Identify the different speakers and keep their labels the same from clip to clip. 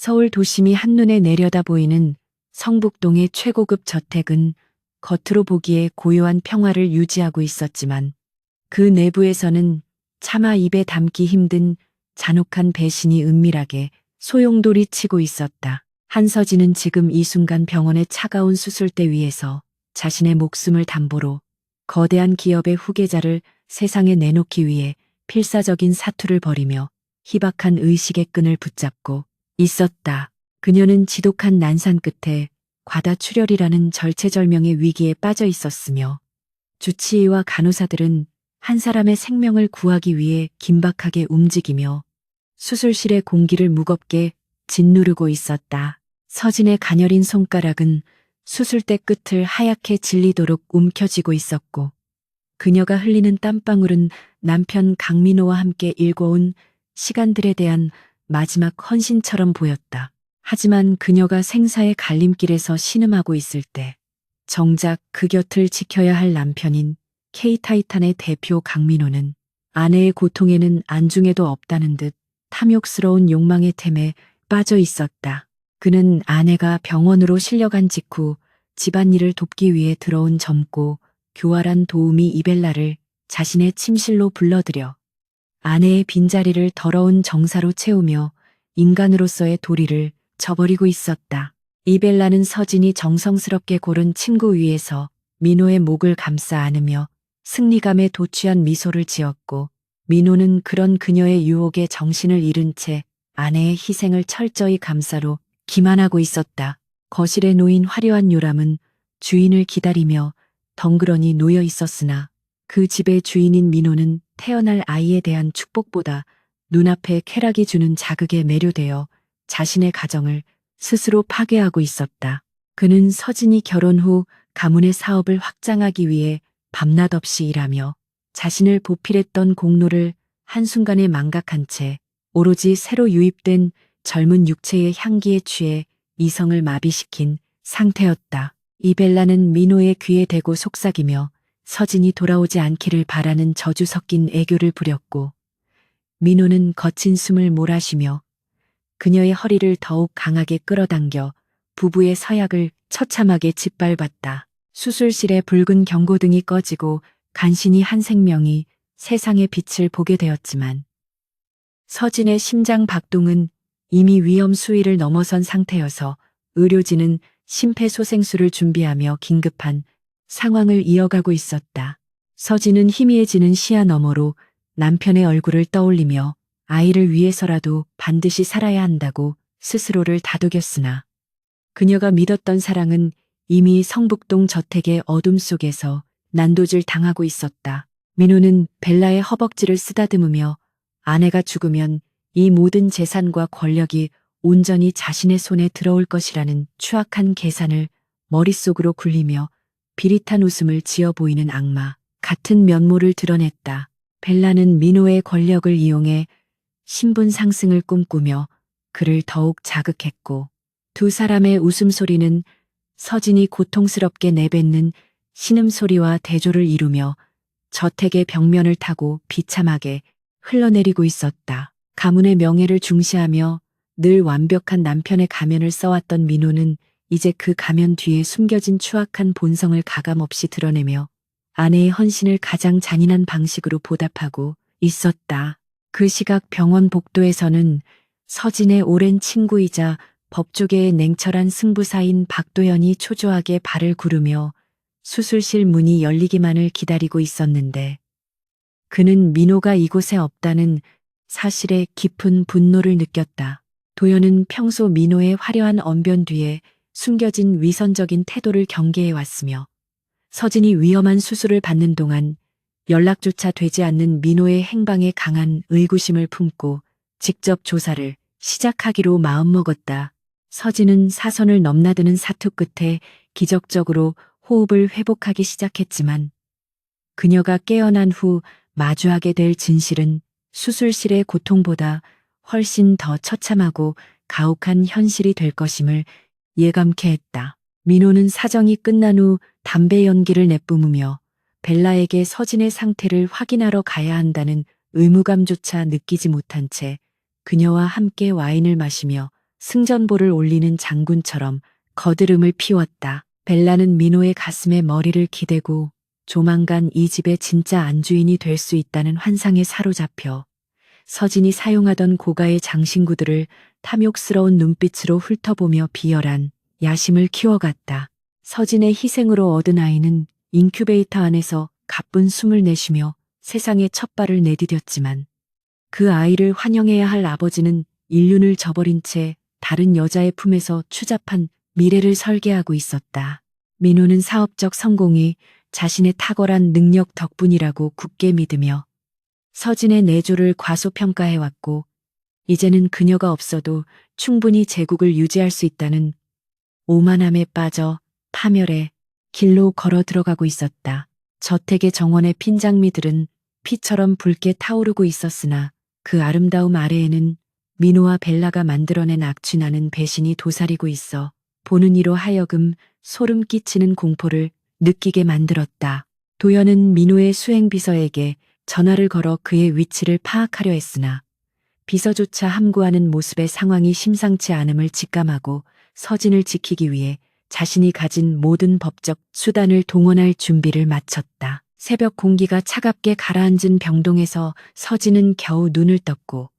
Speaker 1: 서울 도심이 한눈에 내려다 보이는 성북동의 최고급 저택은 겉으로 보기에 고요한 평화를 유지하고 있었지만 그 내부에서는 차마 입에 담기 힘든 잔혹한 배신이 은밀하게 소용돌이 치고 있었다. 한서진은 지금 이 순간 병원의 차가운 수술대 위에서 자신의 목숨을 담보로 거대한 기업의 후계자를 세상에 내놓기 위해 필사적인 사투를 벌이며 희박한 의식의 끈을 붙잡고 있었다. 그녀는 지독한 난산 끝에 과다출혈이라는 절체절명의 위기에 빠져 있었으며 주치의와 간호사들은 한 사람의 생명을 구하기 위해 긴박하게 움직이며 수술실의 공기를 무겁게 짓누르고 있었다. 서진의 가녀린 손가락은 수술대 끝을 하얗게 질리도록 움켜쥐고 있었고 그녀가 흘리는 땀방울은 남편 강민호와 함께 일궈온 시간들에 대한 마지막 헌신처럼 보였다. 하지만 그녀가 생사의 갈림길에서 신음하고 있을 때 정작 그 곁을 지켜야 할 남편인 K타이탄의 대표 강민호는 아내의 고통에는 안중에도 없다는 듯 탐욕스러운 욕망의 템에 빠져 있었다. 그는 아내가 병원으로 실려간 직후 집안일을 돕기 위해 들어온 젊고 교활한 도우미 이벨라를 자신의 침실로 불러들여 아내의 빈자리를 더러운 정사로 채우며 인간으로서의 도리를 저버리고 있었다. 이벨라는 서진이 정성스럽게 고른 침구 위에서 민호의 목을 감싸 안으며 승리감에 도취한 미소를 지었고 민호는 그런 그녀의 유혹에 정신을 잃은 채 아내의 희생을 철저히 감싸로 기만하고 있었다. 거실에 놓인 화려한 요람은 주인을 기다리며 덩그러니 놓여 있었으나 그 집의 주인인 민호는 태어날 아이에 대한 축복보다 눈앞에 쾌락이 주는 자극에 매료되어 자신의 가정을 스스로 파괴하고 있었다. 그는 서진이 결혼 후 가문의 사업을 확장하기 위해 밤낮 없이 일하며 자신을 보필했던 공로를 한순간에 망각한 채 오로지 새로 유입된 젊은 육체의 향기에 취해 이성을 마비시킨 상태였다. 이벨라는 민호의 귀에 대고 속삭이며 서진이 돌아오지 않기를 바라는 저주 섞인 애교를 부렸고 민호는 거친 숨을 몰아쉬며 그녀의 허리를 더욱 강하게 끌어당겨 부부의 서약을 처참하게 짓밟았다. 수술실에 붉은 경고등이 꺼지고 간신히 한 생명이 세상의 빛을 보게 되었지만 서진의 심장 박동은 이미 위험 수위를 넘어선 상태여서 의료진은 심폐소생술을 준비하며 긴급한 상황을 이어가고 있었다. 서진은 희미해지는 시야 너머로 남편의 얼굴을 떠올리며 아이를 위해서라도 반드시 살아야 한다고 스스로를 다독였으나 그녀가 믿었던 사랑은 이미 성북동 저택의 어둠 속에서 난도질 당하고 있었다. 민호는 벨라의 허벅지를 쓰다듬으며 아내가 죽으면 이 모든 재산과 권력이 온전히 자신의 손에 들어올 것이라는 추악한 계산을 머릿속으로 굴리며 비릿한 웃음을 지어 보이는 악마 같은 면모를 드러냈다. 벨라는 민호의 권력을 이용해 신분 상승을 꿈꾸며 그를 더욱 자극했고 두 사람의 웃음소리는 서진이 고통스럽게 내뱉는 신음소리와 대조를 이루며 저택의 벽면을 타고 비참하게 흘러내리고 있었다. 가문의 명예를 중시하며 늘 완벽한 남편의 가면을 써왔던 민호는 이제 그 가면 뒤에 숨겨진 추악한 본성을 가감없이 드러내며 아내의 헌신을 가장 잔인한 방식으로 보답하고 있었다. 그 시각 병원 복도에서는 서진의 오랜 친구이자 법조계의 냉철한 승부사인 박도연이 초조하게 발을 구르며 수술실 문이 열리기만을 기다리고 있었는데 그는 민호가 이곳에 없다는 사실에 깊은 분노를 느꼈다. 도연은 평소 민호의 화려한 언변 뒤에 숨겨진 위선적인 태도를 경계해 왔으며 서진이 위험한 수술을 받는 동안 연락조차 되지 않는 민호의 행방에 강한 의구심을 품고 직접 조사를 시작하기로 마음먹었다. 서진은 사선을 넘나드는 사투 끝에 기적적으로 호흡을 회복하기 시작했지만 그녀가 깨어난 후 마주하게 될 진실은 수술실의 고통보다 훨씬 더 처참하고 가혹한 현실이 될 것임을 예감케 했다. 민호는 사정이 끝난 후 담배 연기를 내뿜으며 벨라에게 서진의 상태를 확인하러 가야 한다는 의무감조차 느끼지 못한 채 그녀와 함께 와인을 마시며 승전보를 올리는 장군처럼 거드름을 피웠다. 벨라는 민호의 가슴에 머리를 기대고 조만간 이 집의 진짜 안주인이 될 수 있다는 환상에 사로잡혀 서진이 사용하던 고가의 장신구들을 탐욕스러운 눈빛으로 훑어보며 비열한 야심을 키워갔다. 서진의 희생으로 얻은 아이는 인큐베이터 안에서 가쁜 숨을 내쉬며 세상에 첫 발을 내디뎠지만 그 아이를 환영해야 할 아버지는 인륜을 저버린 채 다른 여자의 품에서 추잡한 미래를 설계하고 있었다. 민호는 사업적 성공이 자신의 탁월한 능력 덕분이라고 굳게 믿으며 서진의 내조를 과소평가해왔고 이제는 그녀가 없어도 충분히 제국을 유지할 수 있다는 오만함에 빠져 파멸의 길로 걸어 들어가고 있었다. 저택의 정원의 핀장미들은 피처럼 붉게 타오르고 있었으나 그 아름다움 아래에는 민호와 벨라가 만들어낸 악취나는 배신이 도사리고 있어 보는 이로 하여금 소름 끼치는 공포를 느끼게 만들었다. 도연은 민호의 수행비서에게 전화를 걸어 그의 위치를 파악하려 했으나 비서조차 함구하는 모습의 상황이 심상치 않음을 직감하고 서진을 지키기 위해 자신이 가진 모든 법적 수단을 동원할 준비를 마쳤다. 새벽 공기가 차갑게 가라앉은 병동에서 서진은 겨우 눈을 떴고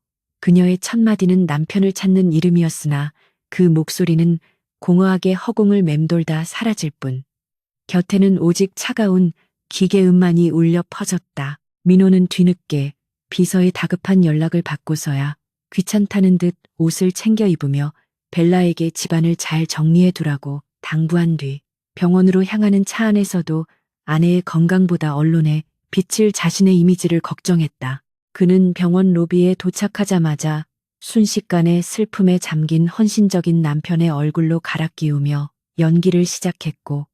Speaker 1: 그녀의 첫 마디는 남편을 찾는 이름이었으나 그 목소리는 공허하게 허공을 맴돌다 사라질 뿐 곁에는 오직 차가운 기계음만이 울려 퍼졌다. 민호는 뒤늦게 비서의 다급한 연락을 받고서야 귀찮다는 듯 옷을 챙겨 입으며 벨라에게 집안을 잘 정리해 두라고 당부한 뒤 병원으로 향하는 차 안에서도 아내의 건강보다 언론에 비칠 자신의 이미지를 걱정했다. 그는 병원 로비에 도착하자마자 순식간에 슬픔에 잠긴 헌신적인 남편의 얼굴로 갈아 끼우며 연기를 시작했고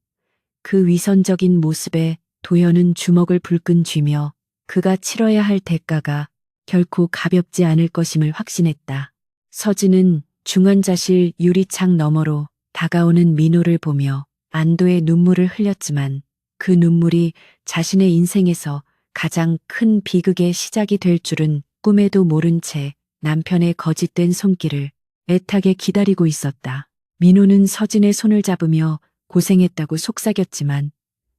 Speaker 1: 그 위선적인 모습에 도연은 주먹을 불끈 쥐며 그가 치러야 할 대가가 결코 가볍지 않을 것임을 확신했다. 서진은 중환자실 유리창 너머로 다가오는 민호를 보며 안도의 눈물을 흘렸지만 그 눈물이 자신의 인생에서 가장 큰 비극의 시작이 될 줄은 꿈에도 모른 채 남편의 거짓된 손길을 애타게 기다리고 있었다. 민호는 서진의 손을 잡으며 고생했다고 속삭였지만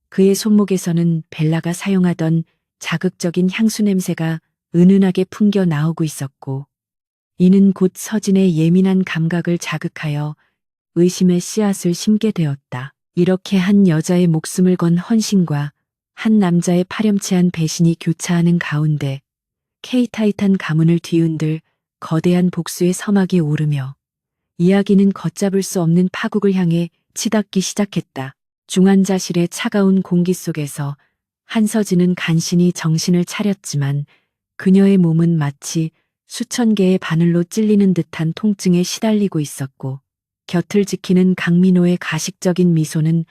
Speaker 1: 그의 손목에서는 벨라가 사용하던 자극적인 향수 냄새가 은은하게 풍겨 나오고 있었고 이는 곧 서진의 예민한 감각을 자극하여 의심의 씨앗을 심게 되었다. 이렇게 한 여자의 목숨을 건 헌신과 한 남자의 파렴치한 배신이 교차하는 가운데 K타이탄 가문을 뒤흔들 거대한 복수의 서막이 오르며 이야기는 걷잡을 수 없는 파국을 향해 치닫기 시작했다. 중환자실의 차가운 공기 속에서 한서진은 간신히 정신을 차렸지만 그녀의 몸은 마치 수천 개의 바늘로 찔리는 듯한 통증에 시달리고 있었고 곁을 지키는 강민호의 가식적인 미소는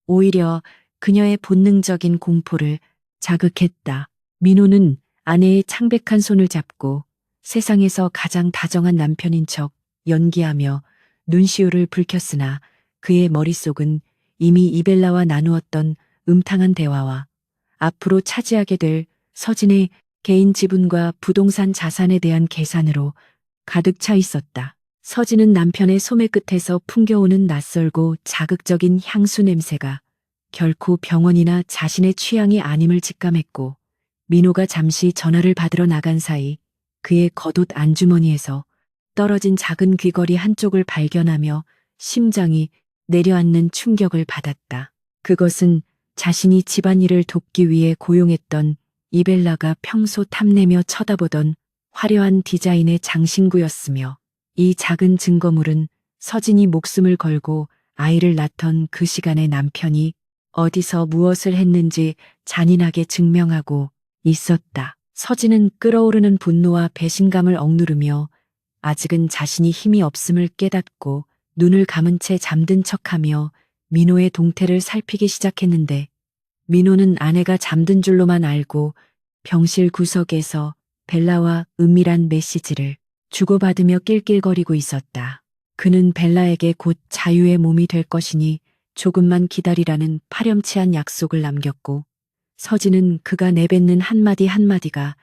Speaker 1: 오히려 그녀의 본능적인 공포를 자극했다. 민호는 아내의 창백한 손을 잡고 세상에서 가장 다정한 남편인 척 연기하며 눈시울을 붉혔으나 그의 머릿속은 이미 이벨라와 나누었던 음탕한 대화와 앞으로 차지하게 될 서진의 개인 지분과 부동산 자산에 대한 계산으로 가득 차 있었다. 서진은 남편의 소매 끝에서 풍겨오는 낯설고 자극적인 향수 냄새가 결코 병원이나 자신의 취향이 아님을 직감했고 민호가 잠시 전화를 받으러 나간 사이 그의 겉옷 안주머니에서 떨어진 작은 귀걸이 한쪽을 발견하며 심장이 내려앉는 충격을 받았다. 그것은 자신이 집안일을 돕기 위해 고용했던 이벨라가 평소 탐내며 쳐다보던 화려한 디자인의 장신구였으며 이 작은 증거물은 서진이 목숨을 걸고 아이를 낳던 그 시간에 남편이 어디서 무엇을 했는지 잔인하게 증명하고 있었다. 서진은 끓어오르는 분노와 배신감을 억누르며 아직은 자신이 힘이 없음을 깨닫고 눈을 감은 채 잠든 척하며 민호의 동태를 살피기 시작했는데 민호는 아내가 잠든 줄로만 알고 병실 구석에서 벨라와 은밀한 메시지를 주고받으며 낄낄거리고 있었다. 그는 벨라에게 곧 자유의 몸이 될 것이니 조금만 기다리라는 파렴치한 약속을 남겼고 서진은 그가 내뱉는 한마디 한마디가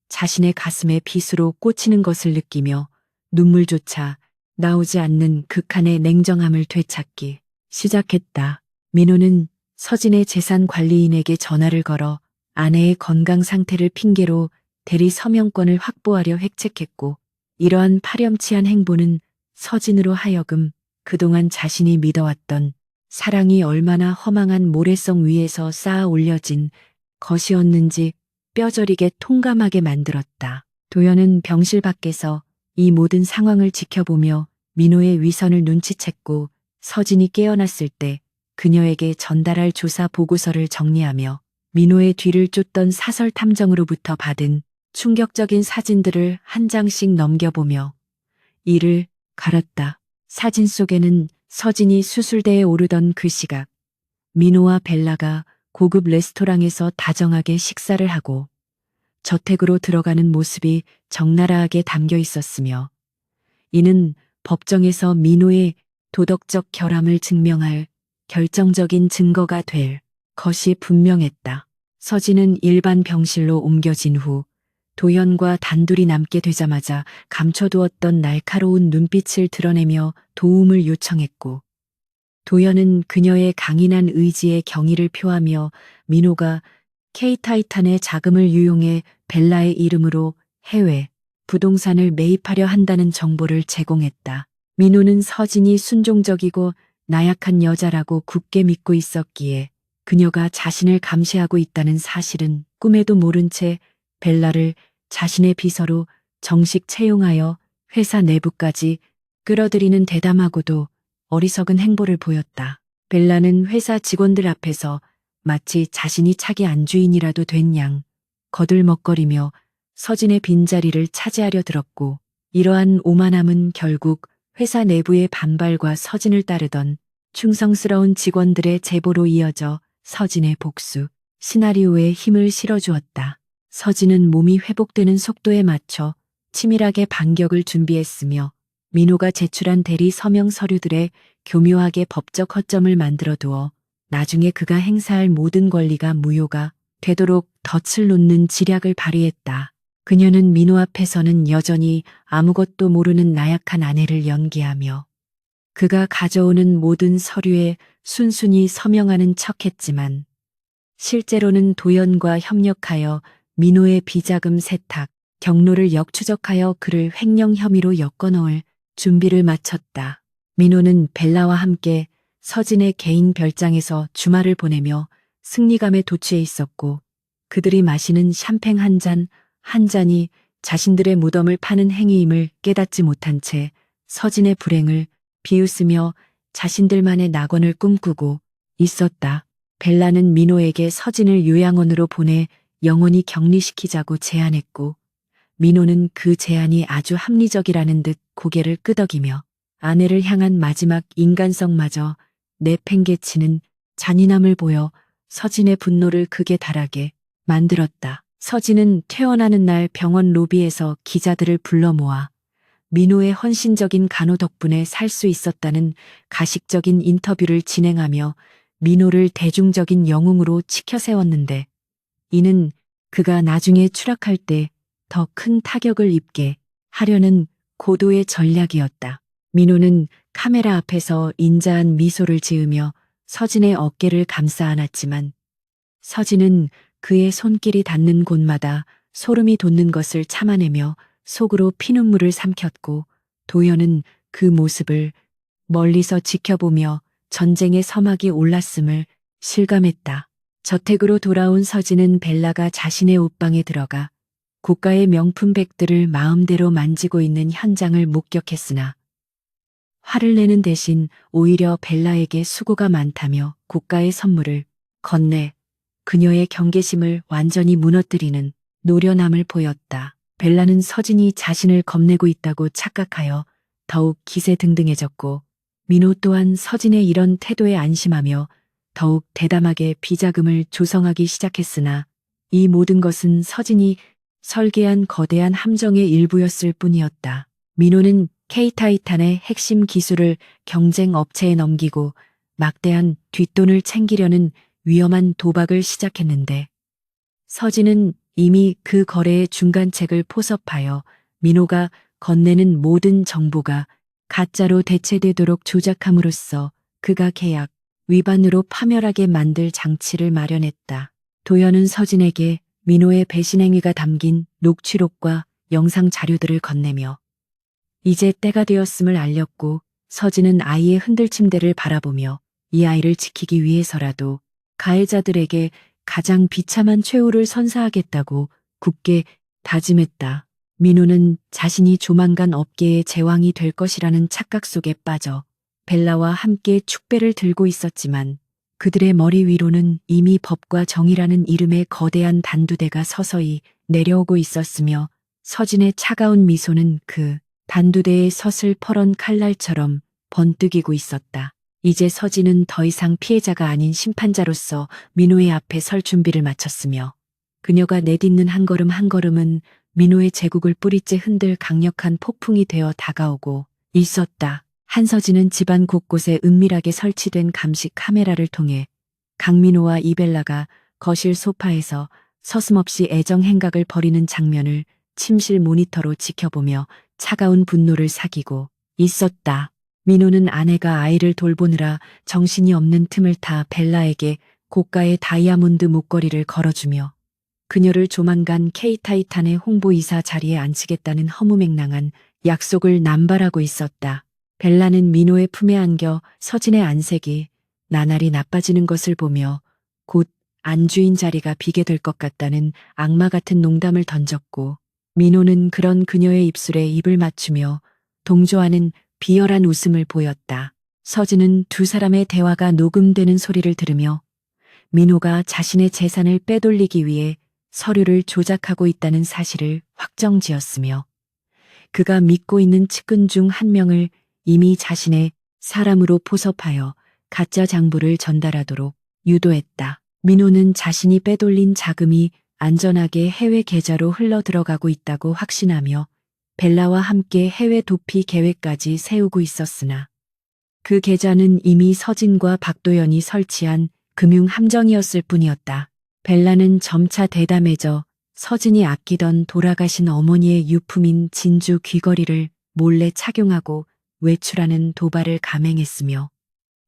Speaker 1: 자신의 가슴에 빗으로 꽂히는 것을 느끼며 눈물조차 나오지 않는 극한의 냉정함을 되찾기 시작했다. 민호는 서진의 재산 관리인에게 전화를 걸어 아내의 건강 상태를 핑계로 대리 서명권을 확보하려 획책했고, 이러한 파렴치한 행보는 서진으로 하여금 그동안 자신이 믿어왔던 사랑이 얼마나 허망한 모래성 위에서 쌓아 올려진 것이었는지 뼈저리게 통감하게 만들었다. 도연은 병실 밖에서 이 모든 상황을 지켜보며 민호의 위선을 눈치챘고, 서진이 깨어났을 때 그녀에게 전달할 조사 보고서를 정리하며 민호의 뒤를 쫓던 사설 탐정으로부터 받은 충격적인 사진들을 한 장씩 넘겨보며 이를 갈았다. 사진 속에는 서진이 수술대에 오르던 그 시각, 민호와 벨라가 고급 레스토랑에서 다정하게 식사를 하고 저택으로 들어가는 모습이 적나라하게 담겨 있었으며, 이는 법정에서 민호의 도덕적 결함을 증명할 결정적인 증거가 될 것이 분명했다. 서진은 일반 병실로 옮겨진 후 도현과 단둘이 남게 되자마자 감춰두었던 날카로운 눈빛을 드러내며 도움을 요청했고, 도현은 그녀의 강인한 의지에 경의를 표하며 민호가 K타이탄의 자금을 유용해 벨라의 이름으로 해외 부동산을 매입하려 한다는 정보를 제공했다. 민호는 서진이 순종적이고 나약한 여자라고 굳게 믿고 있었기에 그녀가 자신을 감시하고 있다는 사실은 꿈에도 모른 채 벨라를 자신의 비서로 정식 채용하여 회사 내부까지 끌어들이는 대담하고도 어리석은 행보를 보였다. 벨라는 회사 직원들 앞에서 마치 자신이 차기 안주인이라도 된 양 거들먹거리며 서진의 빈자리를 차지하려 들었고, 이러한 오만함은 결국 회사 내부의 반발과 서진을 따르던 충성스러운 직원들의 제보로 이어져 서진의 복수 시나리오에 힘을 실어주었다. 서진은 몸이 회복되는 속도에 맞춰 치밀하게 반격을 준비했으며, 민호가 제출한 대리 서명 서류들에 교묘하게 법적 허점을 만들어 두어 나중에 그가 행사할 모든 권리가 무효가 되도록 덫을 놓는 지략을 발휘했다. 그녀는 민호 앞에서는 여전히 아무것도 모르는 나약한 아내를 연기하며 그가 가져오는 모든 서류에 순순히 서명하는 척했지만, 실제로는 도연과 협력하여 민호의 비자금 세탁 경로를 역추적하여 그를 횡령 혐의로 엮어넣을 준비를 마쳤다. 민호는 벨라와 함께 서진의 개인 별장에서 주말을 보내며 승리감에 도취해 있었고, 그들이 마시는 샴페인 한 잔이 자신들의 무덤을 파는 행위임을 깨닫지 못한 채 서진의 불행을 비웃으며 자신들만의 낙원을 꿈꾸고 있었다. 벨라는 민호에게 서진을 요양원으로 보내 영원히 격리시키자고 제안했고, 민호는 그 제안이 아주 합리적이라는 듯 고개를 끄덕이며 아내를 향한 마지막 인간성마저 내팽개치는 잔인함을 보여 서진의 분노를 극에 달하게 만들었다. 서진은 퇴원하는 날 병원 로비에서 기자들을 불러 모아 민호의 헌신적인 간호 덕분에 살 수 있었다는 가식적인 인터뷰를 진행하며 민호를 대중적인 영웅으로 치켜세웠는데, 이는 그가 나중에 추락할 때 더 큰 타격을 입게 하려는 고도의 전략이었다. 민호는 카메라 앞에서 인자한 미소를 지으며 서진의 어깨를 감싸 안았지만, 서진은 그의 손길이 닿는 곳마다 소름이 돋는 것을 참아내며 속으로 피눈물을 삼켰고, 도연은 그 모습을 멀리서 지켜보며 전쟁의 서막이 올랐음을 실감했다. 저택으로 돌아온 서진은 벨라가 자신의 옷방에 들어가 고가의 명품백들을 마음대로 만지고 있는 현장을 목격했으나, 화를 내는 대신 오히려 벨라에게 수고가 많다며 고가의 선물을 건네 그녀의 경계심을 완전히 무너뜨리는 노련함을 보였다. 벨라는 서진이 자신을 겁내고 있다고 착각하여 더욱 기세등등해졌고, 민호 또한 서진의 이런 태도에 안심하며 더욱 대담하게 비자금을 조성하기 시작했으나, 이 모든 것은 서진이 설계한 거대한 함정의 일부였을 뿐이었다. 민호는 K타이탄의 핵심 기술을 경쟁 업체에 넘기고 막대한 뒷돈을 챙기려는 위험한 도박을 시작했는데, 서진은 이미 그 거래의 중간책을 포섭하여 민호가 건네는 모든 정보가 가짜로 대체되도록 조작함으로써 그가 계약 위반으로 파멸하게 만들 장치를 마련했다. 도연은 서진에게 민호의 배신 행위가 담긴 녹취록과 영상 자료들을 건네며 이제 때가 되었음을 알렸고, 서진은 아이의 흔들침대를 바라보며 이 아이를 지키기 위해서라도 가해자들에게 가장 비참한 최후를 선사하겠다고 굳게 다짐했다. 민호는 자신이 조만간 업계의 제왕이 될 것이라는 착각 속에 빠져 벨라와 함께 축배를 들고 있었지만 그들의 머리 위로는 이미 법과 정의라는 이름의 거대한 단두대가 서서히 내려오고 있었으며 서진의 차가운 미소는 그 단두대의 서슬퍼런 칼날처럼 번뜩이고 있었다. 이제 서진은 더 이상 피해자가 아닌 심판자로서 민호의 앞에 설 준비를 마쳤으며 그녀가 내딛는 한 걸음 한 걸음은 민호의 제국을 뿌리째 흔들 강력한 폭풍이 되어 다가오고 있었다. 한서진은 집안 곳곳에 은밀하게 설치된 감시 카메라를 통해 강민호와 이벨라가 거실 소파에서 서슴없이 애정 행각을 벌이는 장면을 침실 모니터로 지켜보며 차가운 분노를 사귀고 있었다. 민호는 아내가 아이를 돌보느라 정신이 없는 틈을 타 벨라에게 고가의 다이아몬드 목걸이를 걸어주며 그녀를 조만간 K타이탄의 홍보이사 자리에 앉히겠다는 허무맹랑한 약속을 남발하고 있었다. 벨라는 민호의 품에 안겨 서진의 안색이 나날이 나빠지는 것을 보며 곧 안주인 자리가 비게 될 것 같다는 악마 같은 농담을 던졌고, 민호는 그런 그녀의 입술에 입을 맞추며 동조하는 비열한 웃음을 보였다. 서진은 두 사람의 대화가 녹음되는 소리를 들으며 민호가 자신의 재산을 빼돌리기 위해 서류를 조작하고 있다는 사실을 확정지었으며 그가 믿고 있는 측근 중 한 명을 이미 자신의 사람으로 포섭하여 가짜 장부를 전달하도록 유도했다. 민호는 자신이 빼돌린 자금이 안전하게 해외 계좌로 흘러들어가고 있다고 확신하며 벨라와 함께 해외 도피 계획까지 세우고 있었으나 그 계좌는 이미 서진과 박도연이 설치한 금융 함정이었을 뿐이었다. 벨라는 점차 대담해져 서진이 아끼던 돌아가신 어머니의 유품인 진주 귀걸이를 몰래 착용하고 외출하는 도발을 감행했으며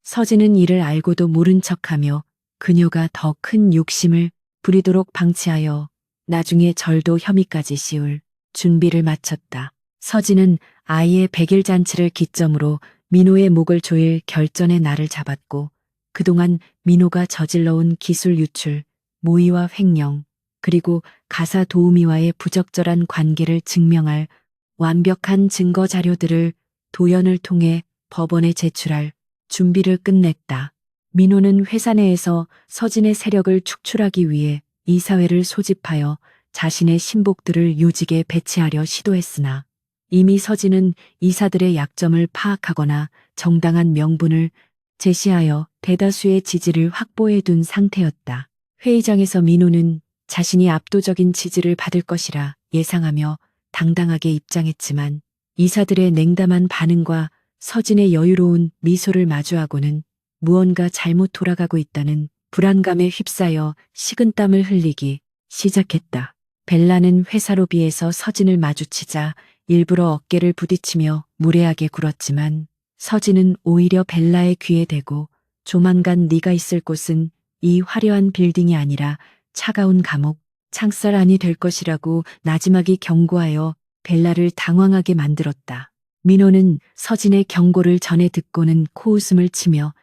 Speaker 1: 서진은 이를 알고도 모른 척하며 그녀가 더 큰 욕심을 부리도록 방치하여 나중에 절도 혐의까지 씌울 준비를 마쳤다. 서진은 아이의 100일 잔치를 기점으로 민호의 목을 조일 결전의 날을 잡았고 그동안 민호가 저질러온 기술 유출, 모의와 횡령, 그리고 가사 도우미와의 부적절한 관계를 증명할 완벽한 증거 자료들을 도연을 통해 법원에 제출할 준비를 끝냈다. 민호는 회사 내에서 서진의 세력을 축출하기 위해 이사회를 소집하여 자신의 신복들을 요직에 배치하려 시도했으나 이미 서진은 이사들의 약점을 파악하거나 정당한 명분을 제시하여 대다수의 지지를 확보해 둔 상태였다. 회의장에서 민호는 자신이 압도적인 지지를 받을 것이라 예상하며 당당하게 입장했지만 이사들의 냉담한 반응과 서진의 여유로운 미소를 마주하고는 무언가 잘못 돌아가고 있다는 불안감에 휩싸여 식은땀을 흘리기 시작했다. 벨라는 회사 로비에서 서진을 마주치자 일부러 어깨를 부딪히며 무례하게 굴었지만 서진은 오히려 벨라의 귀에 대고 조만간 네가 있을 곳은 이 화려한 빌딩이 아니라 차가운 감옥, 창살 안이 될 것이라고 나지막이 경고하여 벨라를 당황하게 만들었다. 민호는 서진의 경고를 전해 듣고는 코웃음을 치며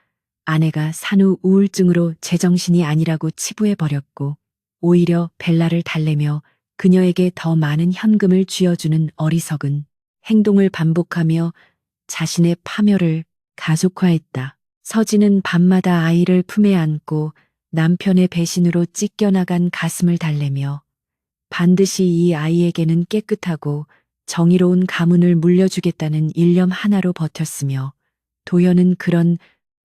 Speaker 1: 아내가 산후 우울증으로 제정신이 아니라고 치부해버렸고 오히려 벨라를 달래며 그녀에게 더 많은 현금을 쥐어주는 어리석은 행동을 반복하며 자신의 파멸을 가속화했다. 서진은 밤마다 아이를 품에 안고 남편의 배신으로 찢겨나간 가슴을 달래며 반드시 이 아이에게는 깨끗하고 정의로운 가문을 물려주겠다는 일념 하나로 버텼으며 도연은 그런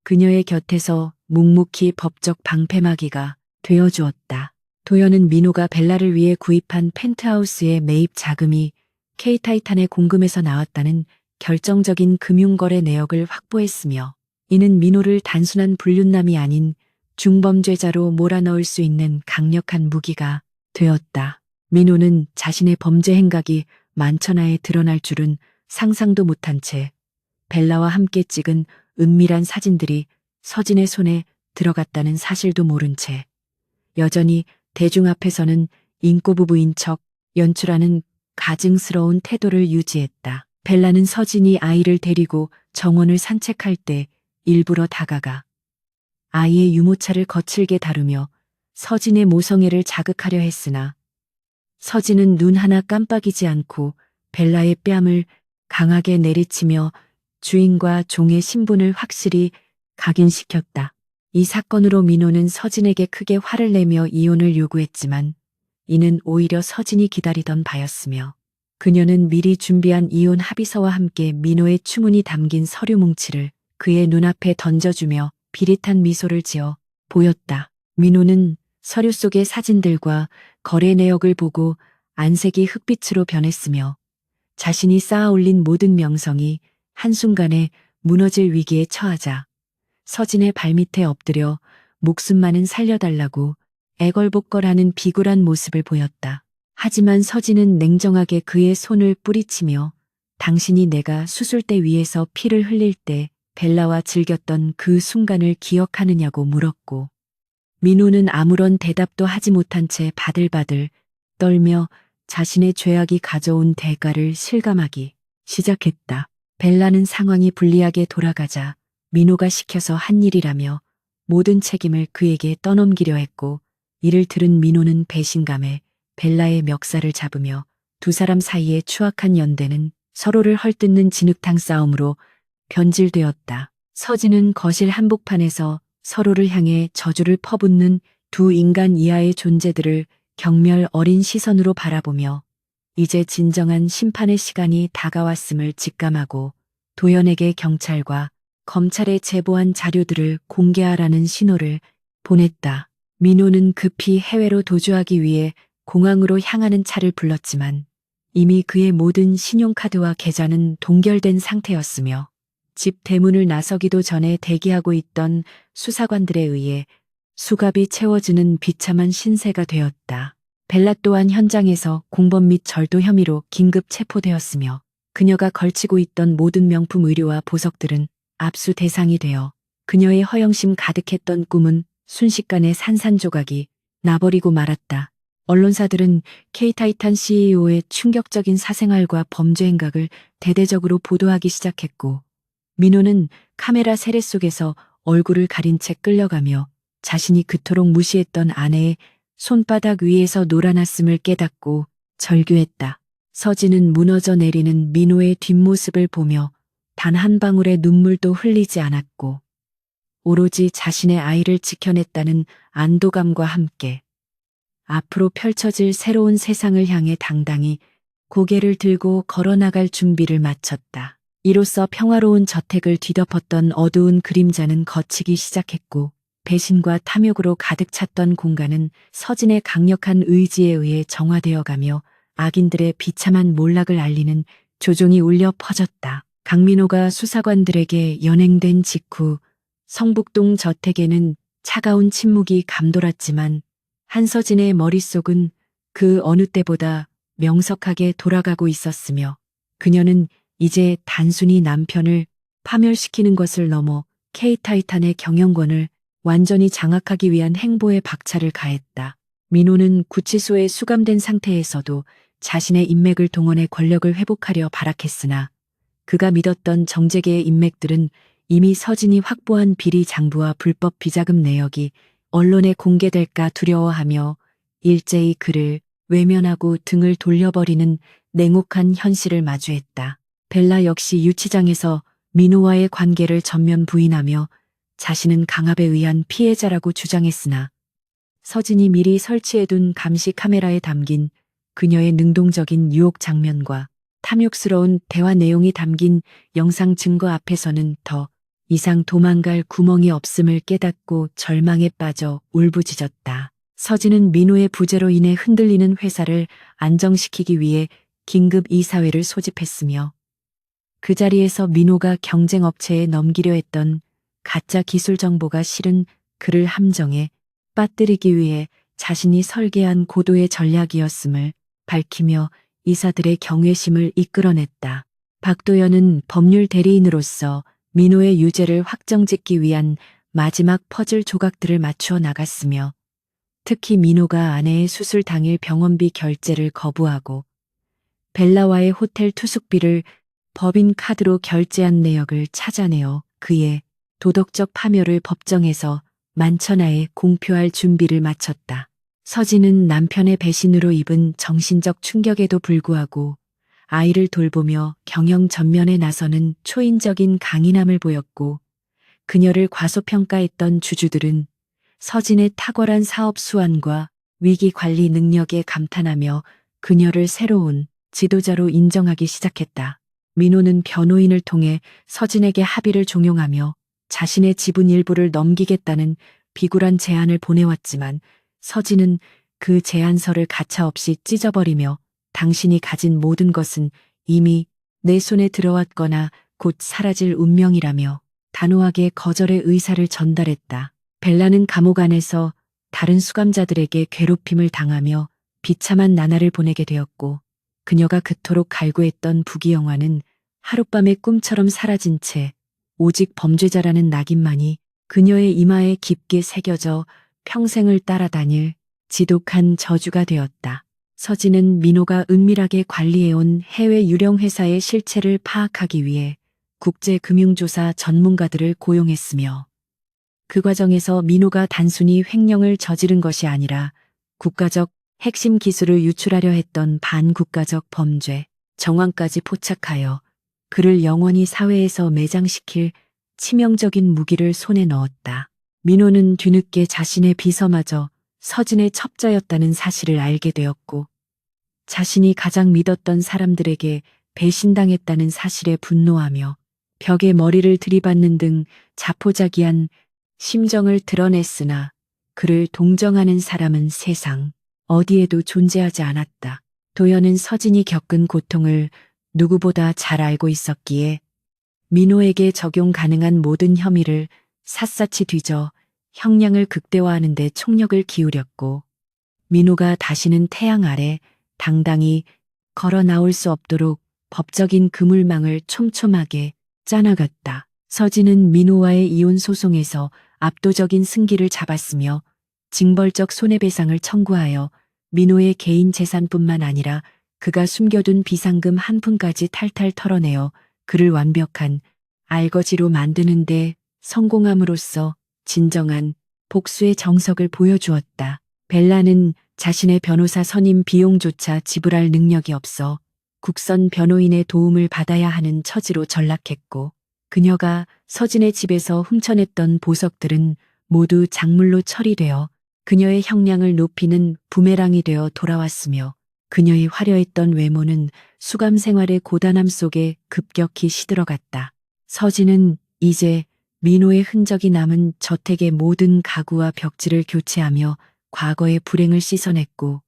Speaker 1: 그녀의 곁에서 묵묵히 법적 방패막이가 되어주었다. 도연은 민호가 벨라를 위해 구입한 펜트하우스의 매입 자금이 K타이탄의 공금에서 나왔다는 결정적인 금융거래 내역을 확보했으며 이는 민호를 단순한 불륜남이 아닌 중범죄자로 몰아넣을 수 있는 강력한 무기가 되었다. 민호는 자신의 범죄 행각이 만천하에 드러날 줄은 상상도 못한 채 벨라와 함께 찍은 은밀한 사진들이 서진의 손에 들어갔다는 사실도 모른 채 여전히 대중 앞에서는 인꼬부부인 척 연출하는 가증스러운 태도를 유지했다. 벨라는 서진이 아이를 데리고 정원을 산책할 때 일부러 다가가 아이의 유모차를 거칠게 다루며 서진의 모성애를 자극하려 했으나 서진은 눈 하나 깜빡이지 않고 벨라의 뺨을 강하게 내리치며 주인과 종의 신분을 확실히 각인시켰다. 이 사건으로 민호는 서진에게 크게 화를 내며 이혼을 요구했지만 이는 오히려 서진이 기다리던 바였으며 그녀는 미리 준비한 이혼 합의서와 함께 민호의 추문이 담긴 서류 뭉치를 그의 눈앞에 던져주며 비릿한 미소를 지어 보였다. 민호는 서류 속의 사진들과 거래 내역을 보고 안색이 흑빛으로 변했으며 자신이 쌓아올린 모든 명성이 한순간에 무너질 위기에 처하자 서진의 발밑에 엎드려 목숨만은 살려달라고 애걸복걸하는 비굴한 모습을 보였다. 하지만 서진은 냉정하게 그의 손을 뿌리치며 당신이 내가 수술대 위에서 피를 흘릴 때 벨라와 즐겼던 그 순간을 기억하느냐고 물었고 민호는 아무런 대답도 하지 못한 채 바들바들 떨며 자신의 죄악이 가져온 대가를 실감하기 시작했다. 벨라는 상황이 불리하게 돌아가자 민호가 시켜서 한 일이라며 모든 책임을 그에게 떠넘기려 했고 이를 들은 민호는 배신감에 벨라의 멱살을 잡으며 두 사람 사이의 추악한 연대는 서로를 헐뜯는 진흙탕 싸움으로 변질되었다. 서진은 거실 한복판에서 서로를 향해 저주를 퍼붓는 두 인간 이하의 존재들을 경멸 어린 시선으로 바라보며 이제 진정한 심판의 시간이 다가왔음을 직감하고 도연에게 경찰과 검찰에 제보한 자료들을 공개하라는 신호를 보냈다. 민호는 급히 해외로 도주하기 위해 공항으로 향하는 차를 불렀지만 이미 그의 모든 신용카드와 계좌는 동결된 상태였으며 집 대문을 나서기도 전에 대기하고 있던 수사관들에 의해 수갑이 채워지는 비참한 신세가 되었다. 벨라 또한 현장에서 공범 및 절도 혐의로 긴급 체포되었으며 그녀가 걸치고 있던 모든 명품 의류와 보석들은 압수 대상이 되어 그녀의 허영심 가득했던 꿈은 순식간에 산산조각이 나버리고 말았다. 언론사들은 K타이탄 CEO의 충격적인 사생활과 범죄 행각을 대대적으로 보도하기 시작했고 민호는 카메라 세례 속에서 얼굴을 가린 채 끌려가며 자신이 그토록 무시했던 아내의 손바닥 위에서 놀아났음을 깨닫고 절규했다. 서진은 무너져 내리는 민호의 뒷모습을 보며 단 한 방울의 눈물도 흘리지 않았고 오로지 자신의 아이를 지켜냈다는 안도감과 함께 앞으로 펼쳐질 새로운 세상을 향해 당당히 고개를 들고 걸어나갈 준비를 마쳤다. 이로써 평화로운 저택을 뒤덮었던 어두운 그림자는 걷히기 시작했고 배신과 탐욕으로 가득 찼던 공간은 서진의 강력한 의지에 의해 정화되어가며 악인들의 비참한 몰락을 알리는 조종이 울려 퍼졌다. 강민호가 수사관들에게 연행된 직후 성북동 저택에는 차가운 침묵이 감돌았지만 한서진의 머릿속은 그 어느 때보다 명석하게 돌아가고 있었으며 그녀는 이제 단순히 남편을 파멸시키는 것을 넘어 K타이탄의 경영권을 완전히 장악하기 위한 행보에 박차를 가했다. 민호는 구치소에 수감된 상태에서도 자신의 인맥을 동원해 권력을 회복하려 발악했으나 그가 믿었던 정재계의 인맥들은 이미 서진이 확보한 비리 장부와 불법 비자금 내역이 언론에 공개될까 두려워하며 일제히 그를 외면하고 등을 돌려버리는 냉혹한 현실을 마주했다. 벨라 역시 유치장에서 민호와의 관계를 전면 부인하며 자신은 강압에 의한 피해자라고 주장했으나 서진이 미리 설치해둔 감시 카메라에 담긴 그녀의 능동적인 유혹 장면과 탐욕스러운 대화 내용이 담긴 영상 증거 앞에서는 더 이상 도망갈 구멍이 없음을 깨닫고 절망에 빠져 울부짖었다. 서진은 민호의 부재로 인해 흔들리는 회사를 안정시키기 위해 긴급 이사회를 소집했으며 그 자리에서 민호가 경쟁업체에 넘기려 했던 가짜 기술 정보가 실은 그를 함정에 빠뜨리기 위해 자신이 설계한 고도의 전략이었음을 밝히며 이사들의 경외심을 이끌어냈다. 박도연은 법률 대리인으로서 민호의 유죄를 확정짓기 위한 마지막 퍼즐 조각들을 맞추어 나갔으며 특히 민호가 아내의 수술 당일 병원비 결제를 거부하고 벨라와의 호텔 투숙비를 법인 카드로 결제한 내역을 찾아내어 그의 도덕적 파멸을 법정에서 만천하에 공표할 준비를 마쳤다. 서진은 남편의 배신으로 입은 정신적 충격에도 불구하고 아이를 돌보며 경영 전면에 나서는 초인적인 강인함을 보였고 그녀를 과소평가했던 주주들은 서진의 탁월한 사업 수완과 위기 관리 능력에 감탄하며 그녀를 새로운 지도자로 인정하기 시작했다. 민호는 변호인을 통해 서진에게 합의를 종용하며 자신의 지분 일부를 넘기겠다는 비굴한 제안을 보내왔지만 서진은 그 제안서를 가차없이 찢어버리며 당신이 가진 모든 것은 이미 내 손에 들어왔거나 곧 사라질 운명이라며 단호하게 거절의 의사를 전달했다. 벨라는 감옥 안에서 다른 수감자들에게 괴롭힘을 당하며 비참한 나날을 보내게 되었고 그녀가 그토록 갈구했던 부귀영화는 하룻밤의 꿈처럼 사라진 채 오직 범죄자라는 낙인만이 그녀의 이마에 깊게 새겨져 평생을 따라다닐 지독한 저주가 되었다. 서진은 민호가 은밀하게 관리해온 해외 유령 회사의 실체를 파악하기 위해 국제금융조사 전문가들을 고용했으며 그 과정에서 민호가 단순히 횡령을 저지른 것이 아니라 국가적 핵심 기술을 유출하려 했던 반국가적 범죄 정황까지 포착하여 그를 영원히 사회에서 매장시킬 치명적인 무기를 손에 넣었다. 민호는 뒤늦게 자신의 비서마저 서진의 첩자였다는 사실을 알게 되었고 자신이 가장 믿었던 사람들에게 배신당했다는 사실에 분노하며 벽에 머리를 들이받는 등 자포자기한 심정을 드러냈으나 그를 동정하는 사람은 세상 어디에도 존재하지 않았다. 도연은 서진이 겪은 고통을 누구보다 잘 알고 있었기에 민호에게 적용 가능한 모든 혐의를 샅샅이 뒤져 형량을 극대화하는 데 총력을 기울였고 민호가 다시는 태양 아래 당당히 걸어 나올 수 없도록 법적인 그물망을 촘촘하게 짜나갔다. 서진은 민호와의 이혼 소송에서 압도적인 승기를 잡았으며 징벌적 손해배상을 청구하여 민호의 개인 재산뿐만 아니라 그가 숨겨둔 비상금 한 푼까지 탈탈 털어내어 그를 완벽한 알거지로 만드는 데 성공함으로써 진정한 복수의 정석을 보여주었다. 벨라는 자신의 변호사 선임 비용조차 지불할 능력이 없어 국선 변호인의 도움을 받아야 하는 처지로 전락했고 그녀가 서진의 집에서 훔쳐냈던 보석들은 모두 작물로 처리되어 그녀의 형량을 높이는 부메랑이 되어 돌아왔으며 그녀의 화려했던 외모는 수감 생활의 고단함 속에 급격히 시들어갔다. 서진은 이제 민호의 흔적이 남은 저택의 모든 가구와 벽지를 교체하며 과거의 불행을 씻어냈고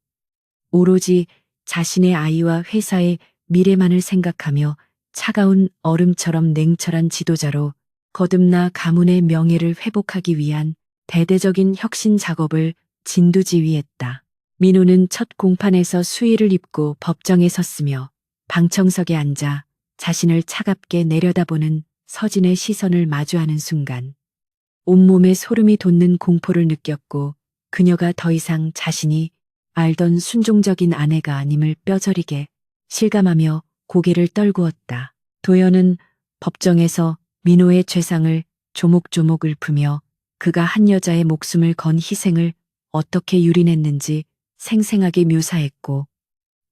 Speaker 1: 오로지 자신의 아이와 회사의 미래만을 생각하며 차가운 얼음처럼 냉철한 지도자로 거듭나 가문의 명예를 회복하기 위한 대대적인 혁신 작업을 진두지휘했다. 민호는 첫 공판에서 수위를 입고 법정에 섰으며 방청석에 앉아 자신을 차갑게 내려다보는 서진의 시선을 마주하는 순간 온몸에 소름이 돋는 공포를 느꼈고 그녀가 더 이상 자신이 알던 순종적인 아내가 아님을 뼈저리게 실감하며 고개를 떨구었다. 도연은 법정에서 민호의 죄상을 조목조목 읊으며 그가 한 여자의 목숨을 건 희생을 어떻게 유린했는지 생생하게 묘사했고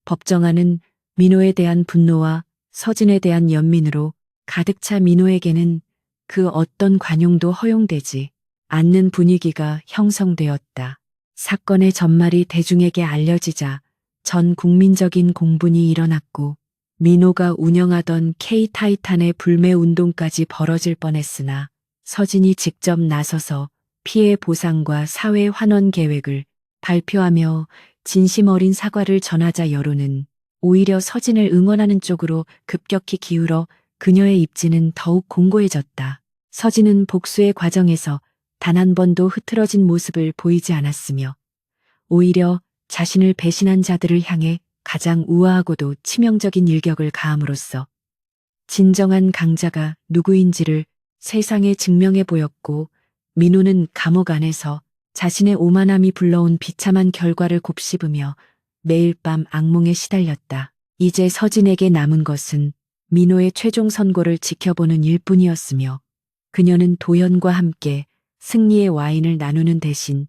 Speaker 1: 법정 안은 민호에 대한 분노와 서진에 대한 연민으로 가득 차 민호에게는 그 어떤 관용도 허용되지 않는 분위기가 형성되었다. 사건의 전말이 대중에게 알려지자 전 국민적인 공분이 일어났고 민호가 운영하던 K타이탄의 불매 운동까지 벌어질 뻔했으나 서진이 직접 나서서 피해 보상과 사회 환원 계획을 발표하며 진심 어린 사과를 전하자 여론은 오히려 서진을 응원하는 쪽으로 급격히 기울어 그녀의 입지는 더욱 공고해졌다. 서진은 복수의 과정에서 단 한 번도 흐트러진 모습을 보이지 않았으며 오히려 자신을 배신한 자들을 향해 가장 우아하고도 치명적인 일격을 가함으로써 진정한 강자가 누구인지를 세상에 증명해 보였고 민호는 감옥 안에서 자신의 오만함이 불러온 비참한 결과를 곱씹으며 매일 밤 악몽에 시달렸다. 이제 서진에게 남은 것은 민호의 최종 선고를 지켜보는 일뿐이었으며 그녀는 도연과 함께 승리의 와인을 나누는 대신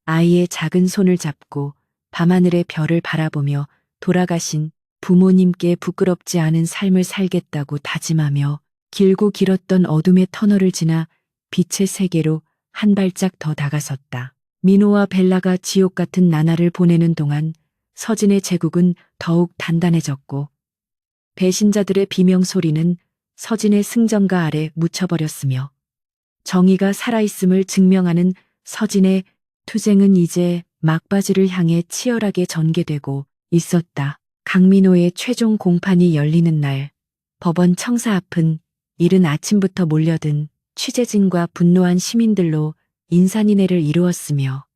Speaker 1: 아이의 작은 손을 잡고 밤하늘의 별을 바라보며 돌아가신 부모님께 부끄럽지 않은 삶을 살겠다고 다짐하며 길고 길었던 어둠의 터널을 지나 빛의 세계로 한 발짝 더 다가섰다. 민호와 벨라가 지옥 같은 나날을 보내는 동안 서진의 제국은 더욱 단단해졌고 배신자들의 비명소리는 서진의 승전가 아래 묻혀버렸으며 정의가 살아있음을 증명하는 서진의 투쟁은 이제 막바지를 향해 치열하게 전개되고 있었다. 강민호의 최종 공판이 열리는 날, 법원 청사 앞은 이른 아침부터 몰려든 취재진과 분노한 시민들로 인산인해를 이루었으며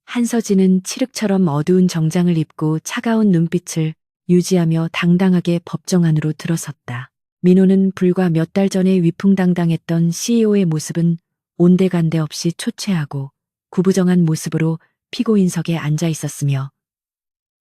Speaker 1: 한서진은 칠흑처럼 어두운 정장을 입고 차가운 눈빛을 유지하며 당당하게 법정 안으로 들어섰다. 민호는 불과 몇 달 전에 위풍당당했던 CEO의 모습은 온데간데 없이 초췌하고 구부정한 모습으로 피고인석에 앉아 있었으며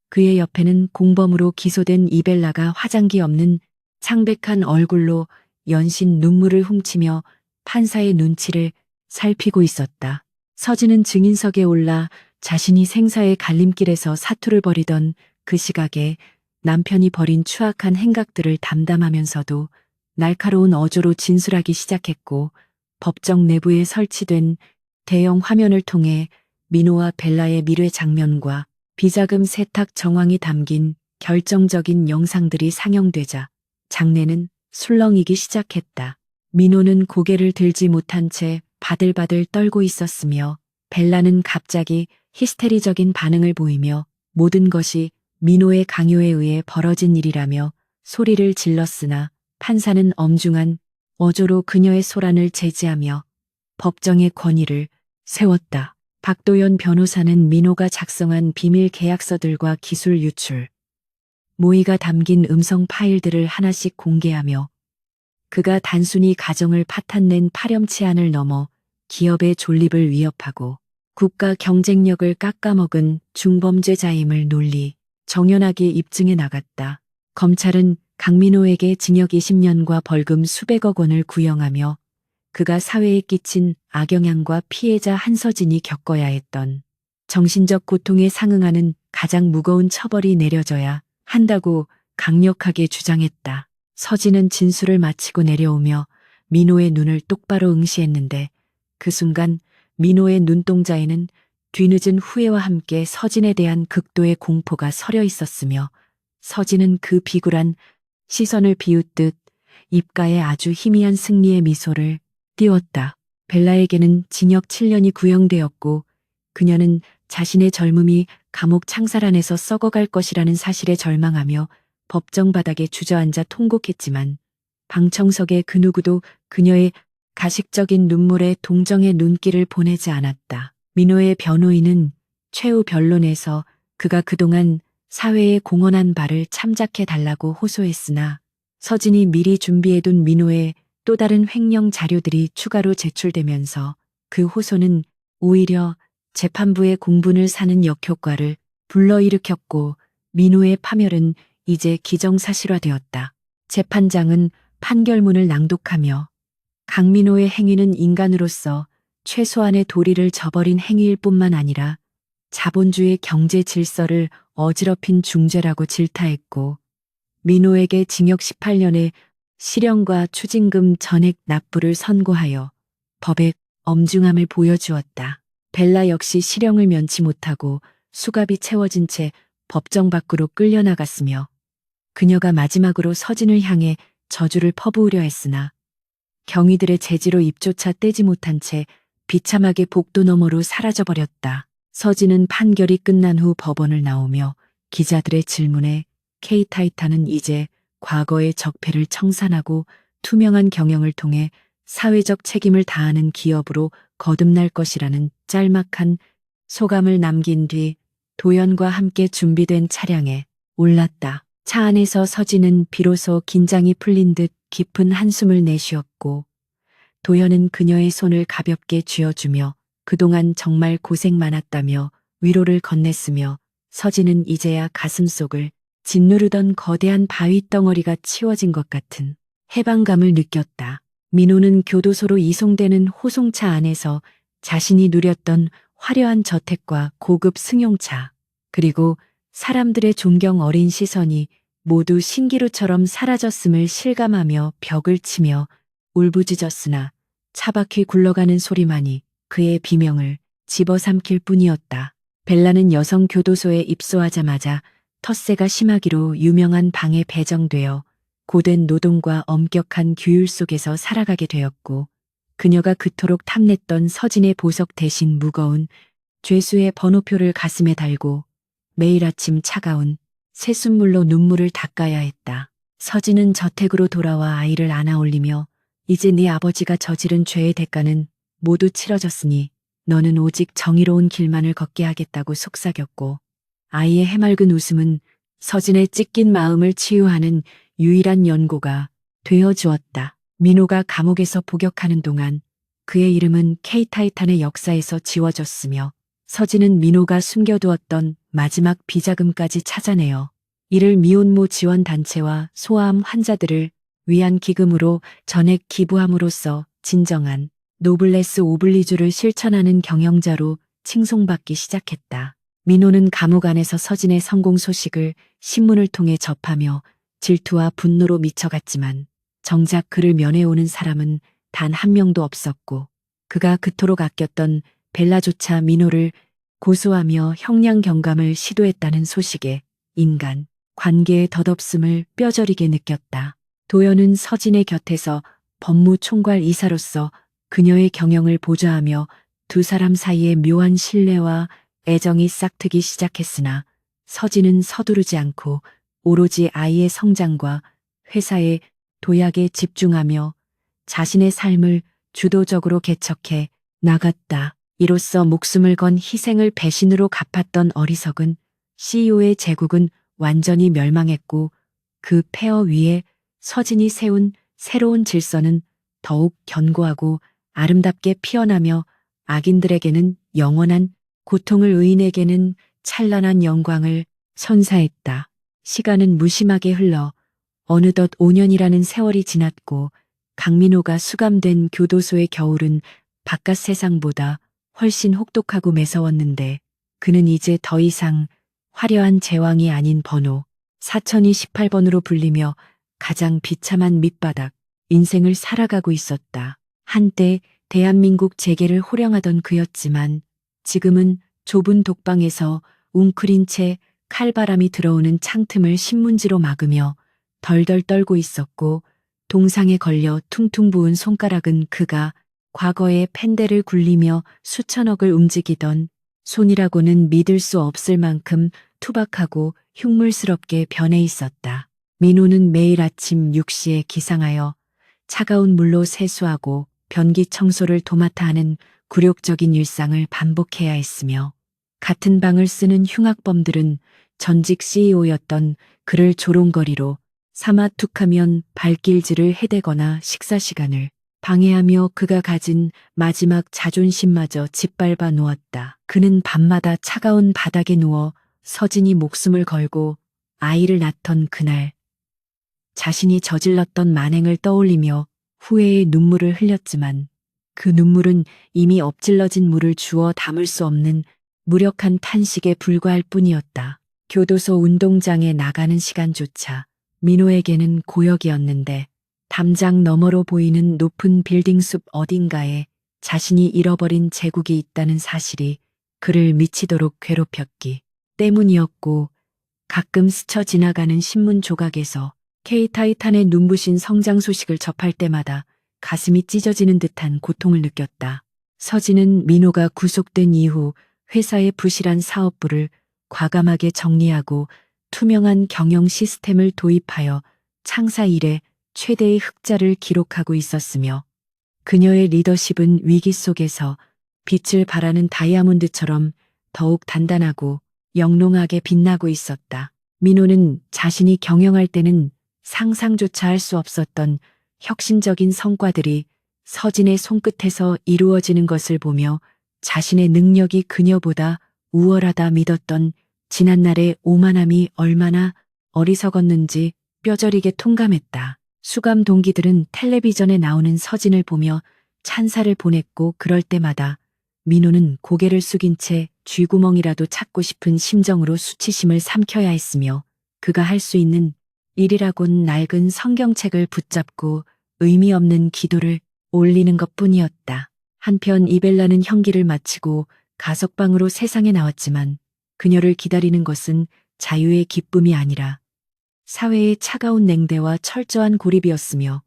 Speaker 1: 그의 옆에는 공범으로 기소된 이벨라가 화장기 없는 창백한 얼굴로 연신 눈물을 훔치며 판사의 눈치를 살피고 있었다. 서진은 증인석에 올라 자신이 생사의 갈림길에서 사투를 벌이던 그 시각에 남편이 벌인 추악한 행각들을 담담하면서도 날카로운 어조로 진술하기 시작했고 법정 내부에 설치된 대형 화면을 통해 민호와 벨라의 미래 장면과 비자금 세탁 정황이 담긴 결정적인 영상들이 상영되자 장내는 술렁이기 시작했다. 민호는 고개를 들지 못한 채 바들바들 떨고 있었으며 벨라는 갑자기 히스테리적인 반응을 보이며 모든 것이 민호의 강요에 의해 벌어진 일이라며 소리를 질렀으나 판사는 엄중한 어조로 그녀의 소란을 제지하며 법정의 권위를 세웠다. 박도연 변호사는 민호가 작성한 비밀 계약서들과 기술 유출, 모의가 담긴 음성 파일들을 하나씩 공개하며 그가 단순히 가정을 파탄낸 파렴치한을 넘어 기업의 존립을 위협하고 국가 경쟁력을 깎아먹은 중범죄자임을 논리 정연하게 입증해 나갔다. 검찰은 강민호에게 징역 20년과 벌금 수백억 원을 구형하며 그가 사회에 끼친 악영향과 피해자 한서진이 겪어야 했던 정신적 고통에 상응하는 가장 무거운 처벌이 내려져야 한다고 강력하게 주장했다. 서진은 진술을 마치고 내려오며 민호의 눈을 똑바로 응시했는데 그 순간 민호의 눈동자에는 뒤늦은 후회와 함께 서진에 대한 극도의 공포가 서려 있었으며 서진은 그 비굴한 시선을 비웃듯 입가에 아주 희미한 승리의 미소를 띄웠다. 벨라에게는 징역 7년이 구형되었고 그녀는 자신의 젊음이 감옥 창살 안에서 썩어갈 것이라는 사실에 절망하며 법정 바닥에 주저앉아 통곡했지만 방청석의 그 누구도 그녀의 가식적인 눈물에 동정의 눈길을 보내지 않았다. 민호의 변호인은 최후 변론에서 그가 그동안 사회에 공헌한 바를 참작해 달라고 호소했으나 서진이 미리 준비해둔 민호의 또 다른 횡령 자료들이 추가로 제출되면서 그 호소는 오히려 재판부의 공분을 사는 역효과를 불러일으켰고 민호의 파멸은 이제 기정사실화되었다. 재판장은 판결문을 낭독하며 강민호의 행위는 인간으로서 최소한의 도리를 저버린 행위일 뿐만 아니라 자본주의 경제 질서를 어지럽힌 중죄라고 질타했고 민호에게 징역 18년의 실형과 추징금 전액 납부를 선고하여 법의 엄중함을 보여주었다. 벨라 역시 실형을 면치 못하고 수갑이 채워진 채 법정 밖으로 끌려나갔으며 그녀가 마지막으로 서진을 향해 저주를 퍼부으려 했으나 경위들의 제지로 입조차 떼지 못한 채 비참하게 복도 너머로 사라져버렸다. 서진은 판결이 끝난 후 법원을 나오며 기자들의 질문에 K타이탄은 이제 과거의 적폐를 청산하고 투명한 경영을 통해 사회적 책임을 다하는 기업으로 거듭날 것이라는 짤막한 소감을 남긴 뒤 도연과 함께 준비된 차량에 올랐다. 차 안에서 서진은 비로소 긴장이 풀린 듯 깊은 한숨을 내쉬었고 도연은 그녀의 손을 가볍게 쥐어주며 그동안 정말 고생 많았다며 위로를 건넸으며 서진은 이제야 가슴속을 짓누르던 거대한 바위 덩어리가 치워진 것 같은 해방감을 느꼈다. 민호는 교도소로 이송되는 호송차 안에서 자신이 누렸던 화려한 저택과 고급 승용차, 그리고 사람들의 존경 어린 시선이 모두 신기루처럼 사라졌음을 실감하며 벽을 치며 울부짖었으나 차바퀴 굴러가는 소리만이 그의 비명을 집어삼킬 뿐이었다. 벨라는 여성 교도소에 입소하자마자 텃세가 심하기로 유명한 방에 배정되어 고된 노동과 엄격한 규율 속에서 살아가게 되었고 그녀가 그토록 탐냈던 서진의 보석 대신 무거운 죄수의 번호표를 가슴에 달고 매일 아침 차가운 새순물로 눈물을 닦아야 했다. 서진은 저택으로 돌아와 아이를 안아 올리며 이제 네 아버지가 저지른 죄의 대가는 모두 치러졌으니 너는 오직 정의로운 길만을 걷게 하겠다고 속삭였고 아이의 해맑은 웃음은 서진의 찢긴 마음을 치유하는 유일한 연고가 되어 주었다. 민호가 감옥에서 복역하는 동안 그의 이름은 K타이탄의 역사에서 지워졌으며 서진은 민호가 숨겨두었던 마지막 비자금까지 찾아내어 이를 미혼모 지원단체와 소아암 환자들을 위한 기금으로 전액 기부함으로써 진정한 노블레스 오블리주를 실천하는 경영자로 칭송받기 시작했다. 민호는 감옥 안에서 서진의 성공 소식을 신문을 통해 접하며 질투와 분노로 미쳐갔지만 정작 그를 면회오는 사람은 단 한 명도 없었고 그가 그토록 아꼈던 벨라조차 민호를 고소하며 형량 경감을 시도했다는 소식에 인간 관계의 덧없음을 뼈저리게 느꼈다. 도연은 서진의 곁에서 법무총괄 이사로서 그녀의 경영을 보좌하며 두 사람 사이에 묘한 신뢰와 애정이 싹트기 시작했으나 서진은 서두르지 않고 오로지 아이의 성장과 회사의 도약에 집중하며 자신의 삶을 주도적으로 개척해 나갔다. 이로써 목숨을 건 희생을 배신으로 갚았던 어리석은 CEO의 제국은 완전히 멸망했고 그 폐허 위에 서진이 세운 새로운 질서는 더욱 견고하고 아름답게 피어나며 악인들에게는 영원한 고통을 의인에게는 찬란한 영광을 선사했다. 시간은 무심하게 흘러 어느덧 5년이라는 세월이 지났고 강민호가 수감된 교도소의 겨울은 바깥 세상보다 훨씬 혹독하고 매서웠는데 그는 이제 더 이상 화려한 제왕이 아닌 번호 4028번으로 불리며 가장 비참한 밑바닥 인생을 살아가고 있었다. 한때 대한민국 재계를 호령하던 그였지만 지금은 좁은 독방에서 웅크린 채 칼바람이 들어오는 창틈을 신문지로 막으며 덜덜 떨고 있었고 동상에 걸려 퉁퉁 부은 손가락은 그가 과거의 펜대를 굴리며 수천억을 움직이던 손이라고는 믿을 수 없을 만큼 투박하고 흉물스럽게 변해 있었다. 민호는 매일 아침 6시에 기상하여 차가운 물로 세수하고 변기 청소를 도맡아 하는 굴욕적인 일상을 반복해야 했으며 같은 방을 쓰는 흉악범들은 전직 CEO였던 그를 조롱거리로 삼아 툭하면 발길질을 해대거나 식사 시간을 방해하며 그가 가진 마지막 자존심마저 짓밟아 놓았다. 그는 밤마다 차가운 바닥에 누워 서진이 목숨을 걸고 아이를 낳던 그날 자신이 저질렀던 만행을 떠올리며 후회의 눈물을 흘렸지만 그 눈물은 이미 엎질러진 물을 주워 담을 수 없는 무력한 탄식에 불과할 뿐이었다. 교도소 운동장에 나가는 시간조차 민호에게는 고역이었는데 담장 너머로 보이는 높은 빌딩 숲 어딘가에 자신이 잃어버린 제국이 있다는 사실이 그를 미치도록 괴롭혔기 때문이었고 가끔 스쳐 지나가는 신문 조각에서 K타이탄의 눈부신 성장 소식을 접할 때마다 가슴이 찢어지는 듯한 고통을 느꼈다. 서진은 민호가 구속된 이후 회사의 부실한 사업부를 과감하게 정리하고 투명한 경영 시스템을 도입하여 창사 이래 최대의 흑자를 기록하고 있었으며 그녀의 리더십은 위기 속에서 빛을 발하는 다이아몬드처럼 더욱 단단하고 영롱하게 빛나고 있었다. 민호는 자신이 경영할 때는 상상조차 할 수 없었던 혁신적인 성과들이 서진의 손끝에서 이루어지는 것을 보며 자신의 능력이 그녀보다 우월하다 믿었던 지난날의 오만함이 얼마나 어리석었는지 뼈저리게 통감했다. 수감 동기들은 텔레비전에 나오는 서진을 보며 찬사를 보냈고 그럴 때마다 민호는 고개를 숙인 채 쥐구멍이라도 찾고 싶은 심정으로 수치심을 삼켜야 했으며 그가 할 수 있는 일이라곤 낡은 성경책을 붙잡고 의미 없는 기도를 올리는 것뿐이었다. 한편 이벨라는 형기를 마치고 가석방으로 세상에 나왔지만 그녀를 기다리는 것은 자유의 기쁨이 아니라 사회의 차가운 냉대와 철저한 고립이었으며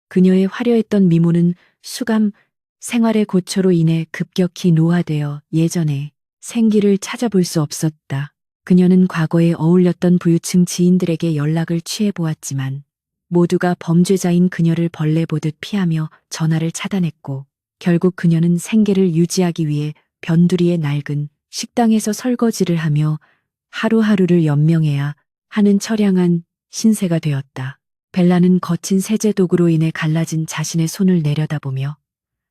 Speaker 1: 그녀의 화려했던 미모는 수감 생활의 고초로 인해 급격히 노화되어 예전의 생기를 찾아볼 수 없었다. 그녀는 과거에 어울렸던 부유층 지인들에게 연락을 취해보았지만 모두가 범죄자인 그녀를 벌레 보듯 피하며 전화를 차단했고 결국 그녀는 생계를 유지하기 위해 변두리의 낡은 식당에서 설거지를 하며 하루하루를 연명해야 하는 처량한 신세가 되었다. 벨라는 거친 세제 도구로 인해 갈라진 자신의 손을 내려다보며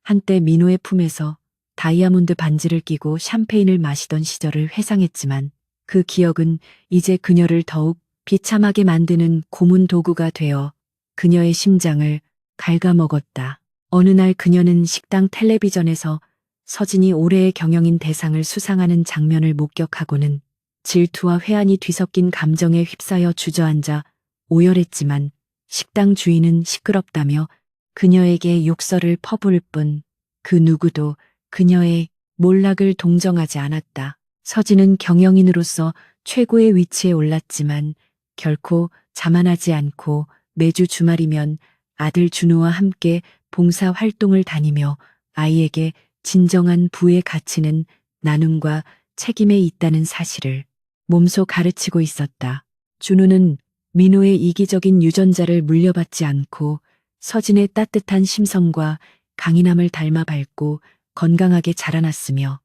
Speaker 1: 한때 민호의 품에서 다이아몬드 반지를 끼고 샴페인을 마시던 시절을 회상했지만 그 기억은 이제 그녀를 더욱 비참하게 만드는 고문 도구가 되어 그녀의 심장을 갉아먹었다. 어느 날 그녀는 식당 텔레비전에서 서진이 올해의 경영인 대상을 수상하는 장면을 목격하고는 질투와 회한이 뒤섞인 감정에 휩싸여 주저앉아 오열했지만 식당 주인은 시끄럽다며 그녀에게 욕설을 퍼부을 뿐 그 누구도 그녀의 몰락을 동정하지 않았다. 서진은 경영인으로서 최고의 위치에 올랐지만 결코 자만하지 않고 매주 주말이면 아들 준호와 함께 봉사 활동을 다니며 아이에게 진정한 부의 가치는 나눔과 책임에 있다는 사실을 몸소 가르치고 있었다. 준호는 민호의 이기적인 유전자를 물려받지 않고 서진의 따뜻한 심성과 강인함을 닮아 밝고 건강하게 자라났으며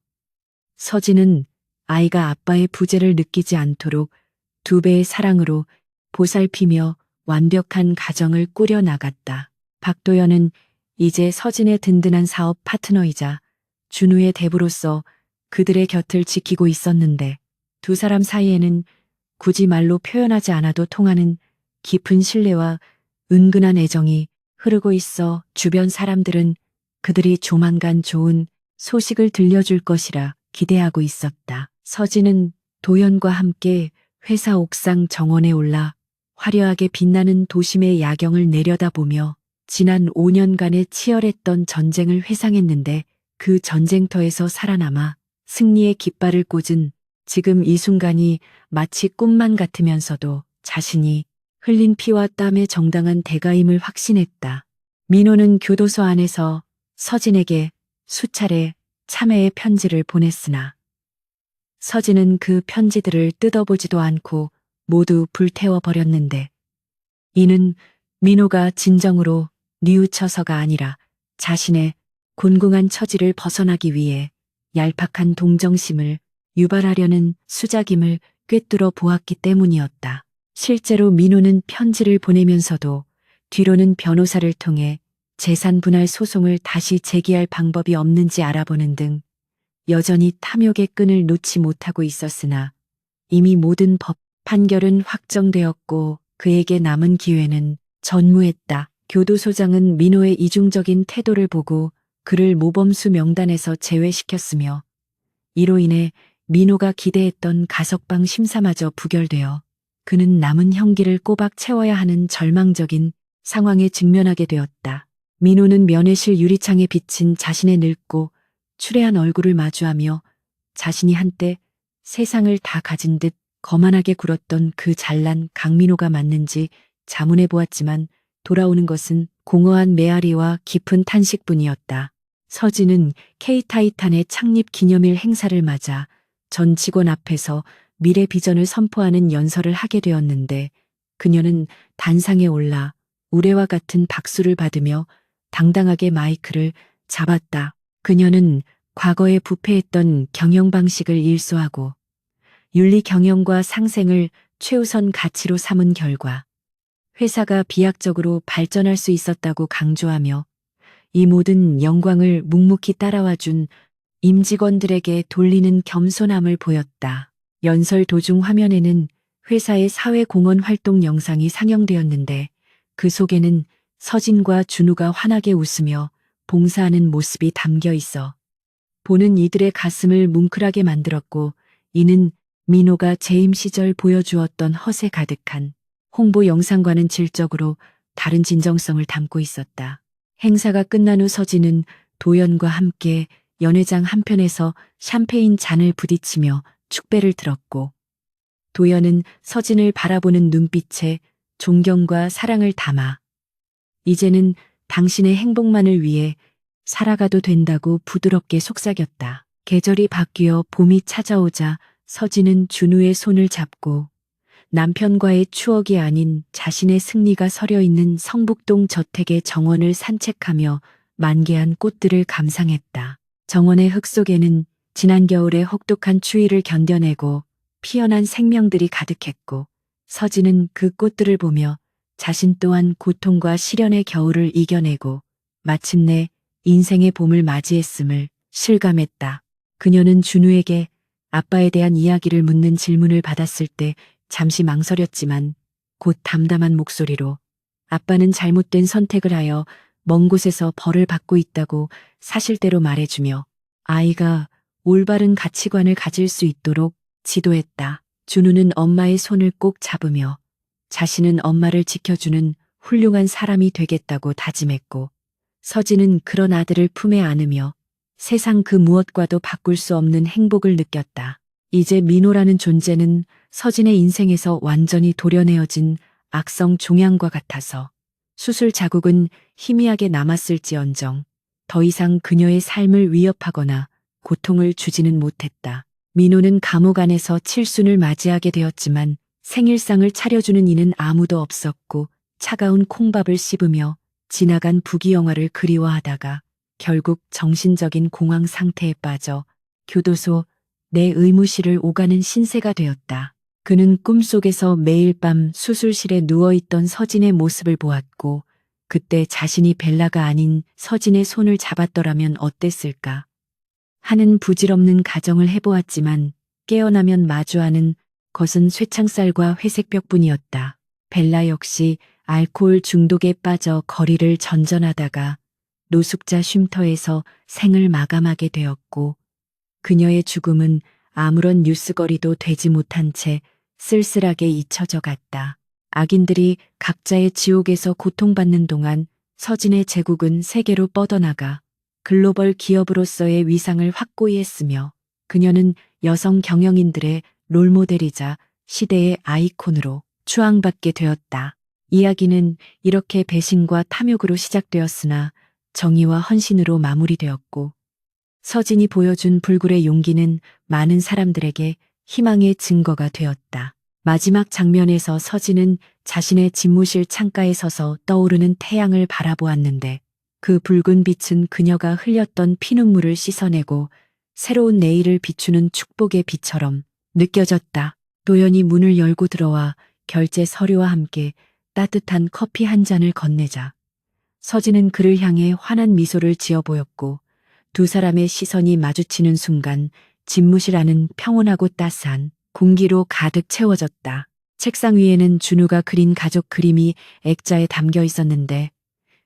Speaker 1: 서진은 아이가 아빠의 부재를 느끼지 않도록 2배의 사랑으로 보살피며 완벽한 가정을 꾸려 나갔다. 박도연은 이제 서진의 든든한 사업 파트너이자 준우의 대부로서 그들의 곁을 지키고 있었는데 두 사람 사이에는 굳이 말로 표현하지 않아도 통하는 깊은 신뢰와 은근한 애정이 흐르고 있어 주변 사람들은 그들이 조만간 좋은 소식을 들려줄 것이라 기대하고 있었다. 서진은 도연과 함께 회사 옥상 정원에 올라 화려하게 빛나는 도심의 야경을 내려다보며 지난 5년간의 치열했던 전쟁을 회상했는데 그 전쟁터에서 살아남아 승리의 깃발을 꽂은 지금 이 순간이 마치 꿈만 같으면서도 자신이 흘린 피와 땀의 정당한 대가임을 확신했다. 민호는 교도소 안에서 서진에게 수차례 참회의 편지를 보냈으나 서진은 그 편지들을 뜯어보지도 않고 모두 불태워 버렸는데 이는 민호가 진정으로 뉘우쳐서가 아니라 자신의 곤궁한 처지를 벗어나기 위해 얄팍한 동정심을 유발하려는 수작임을 꿰뚫어 보았기 때문이었다. 실제로 민호는 편지를 보내면서도 뒤로는 변호사를 통해 재산 분할 소송을 다시 제기할 방법이 없는지 알아보는 등 여전히 탐욕의 끈을 놓지 못하고 있었으나 이미 모든 법 판결은 확정되었고 그에게 남은 기회는 전무했다. 교도소장은 민호의 이중적인 태도를 보고 그를 모범수 명단에서 제외시켰으며 이로 인해 민호가 기대했던 가석방 심사마저 부결되어 그는 남은 형기를 꼬박 채워야 하는 절망적인 상황에 직면하게 되었다. 민호는 면회실 유리창에 비친 자신의 늙고 추레한 얼굴을 마주하며 자신이 한때 세상을 다 가진 듯 거만하게 굴었던 그 잘난 강민호가 맞는지 자문해 보았지만 돌아오는 것은 공허한 메아리와 깊은 탄식뿐이었다. 서진은 K타이탄의 창립 기념일 행사를 맞아 전 직원 앞에서 미래 비전을 선포하는 연설을 하게 되었는데 그녀는 단상에 올라 우레와 같은 박수를 받으며 당당하게 마이크를 잡았다. 그녀는 과거에 부패했던 경영 방식을 일소하고 윤리 경영과 상생을 최우선 가치로 삼은 결과 회사가 비약적으로 발전할 수 있었다고 강조하며 이 모든 영광을 묵묵히 따라와준 임직원들에게 돌리는 겸손함을 보였다. 연설 도중 화면에는 회사의 사회공헌 활동 영상이 상영되었는데 그 속에는 서진과 준우가 환하게 웃으며 봉사하는 모습이 담겨 있어 보는 이들의 가슴을 뭉클하게 만들었고, 이는 민호가 재임 시절 보여주었던 허세 가득한 홍보 영상과는 질적으로 다른 진정성을 담고 있었다. 행사가 끝난 후 서진은 도연과 함께 연회장 한편에서 샴페인 잔을 부딪히며 축배를 들었고, 도연은 서진을 바라보는 눈빛에 존경과 사랑을 담아 이제는 당신의 행복만을 위해 살아가도 된다고 부드럽게 속삭였다. 계절이 바뀌어 봄이 찾아오자 서진은 준우의 손을 잡고 남편과의 추억이 아닌 자신의 승리가 서려 있는 성북동 저택의 정원을 산책하며 만개한 꽃들을 감상했다. 정원의 흙 속에는 지난 겨울의 혹독한 추위를 견뎌내고 피어난 생명들이 가득했고, 서진은 그 꽃들을 보며 자신 또한 고통과 시련의 겨울을 이겨내고 마침내 인생의 봄을 맞이했음을 실감했다. 그녀는 준우에게 아빠에 대한 이야기를 묻는 질문을 받았을 때 잠시 망설였지만 곧 담담한 목소리로 아빠는 잘못된 선택을 하여 먼 곳에서 벌을 받고 있다고 사실대로 말해주며 아이가 올바른 가치관을 가질 수 있도록 지도했다. 준우는 엄마의 손을 꼭 잡으며 자신은 엄마를 지켜주는 훌륭한 사람이 되겠다고 다짐했고, 서진은 그런 아들을 품에 안으며 세상 그 무엇과도 바꿀 수 없는 행복을 느꼈다. 이제 민호라는 존재는 서진의 인생에서 완전히 도려내어진 악성 종양과 같아서 수술 자국은 희미하게 남았을지언정 더 이상 그녀의 삶을 위협하거나 고통을 주지는 못했다. 민호는 감옥 안에서 칠순을 맞이하게 되었지만 생일상을 차려주는 이는 아무도 없었고 차가운 콩밥을 씹으며 지나간 부귀영화를 그리워하다가 결국 정신적인 공황 상태에 빠져 교도소 내 의무실을 오가는 신세가 되었다. 그는 꿈속에서 매일 밤 수술실에 누워있던 서진의 모습을 보았고 그때 자신이 벨라가 아닌 서진의 손을 잡았더라면 어땠을까 하는 부질없는 가정을 해보았지만 깨어나면 마주하는 것은 쇠창살과 회색 벽뿐이었다. 벨라 역시 알코올 중독에 빠져 거리를 전전하다가 노숙자 쉼터에서 생을 마감하게 되었고 그녀의 죽음은 아무런 뉴스거리도 되지 못한 채 쓸쓸하게 잊혀져 갔다. 악인들이 각자의 지옥에서 고통받는 동안 서진의 제국은 세계로 뻗어나가 글로벌 기업으로서의 위상을 확고히 했으며 그녀는 여성 경영인들의 롤모델이자 시대의 아이콘으로 추앙받게 되었다. 이야기는 이렇게 배신과 탐욕으로 시작되었으나 정의와 헌신으로 마무리되었고 서진이 보여준 불굴의 용기는 많은 사람들에게 희망의 증거가 되었다. 마지막 장면에서 서진은 자신의 집무실 창가에 서서 떠오르는 태양을 바라보았는데 그 붉은 빛은 그녀가 흘렸던 피눈물을 씻어내고 새로운 내일을 비추는 축복의 빛처럼 느껴졌다. 도연이 문을 열고 들어와 결제 서류와 함께 따뜻한 커피 한 잔을 건네자 서진은 그를 향해 환한 미소를 지어 보였고 두 사람의 시선이 마주치는 순간 집무실 안은 평온하고 따스한 공기로 가득 채워졌다. 책상 위에는 준우가 그린 가족 그림이 액자에 담겨 있었는데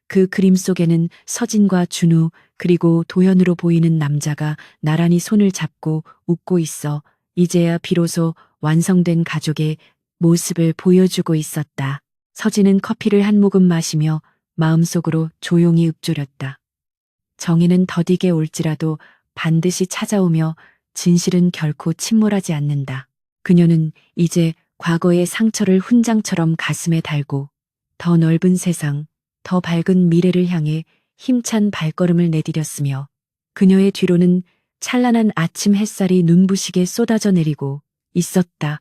Speaker 1: 그 그림 속에는 서진과 준우 그리고 도연으로 보이는 남자가 나란히 손을 잡고 웃고 있어 이제야 비로소 완성된 가족의 모습을 보여주고 있었다. 서진은 커피를 한 모금 마시며 마음속으로 조용히 읊조렸다. 정의는 더디게 올지라도 반드시 찾아오며 진실은 결코 침몰하지 않는다. 그녀는 이제 과거의 상처를 훈장처럼 가슴에 달고 더 넓은 세상, 더 밝은 미래를 향해 힘찬 발걸음을 내디뎠으며 그녀의 뒤로는 찬란한 아침 햇살이 눈부시게 쏟아져 내리고 있었다.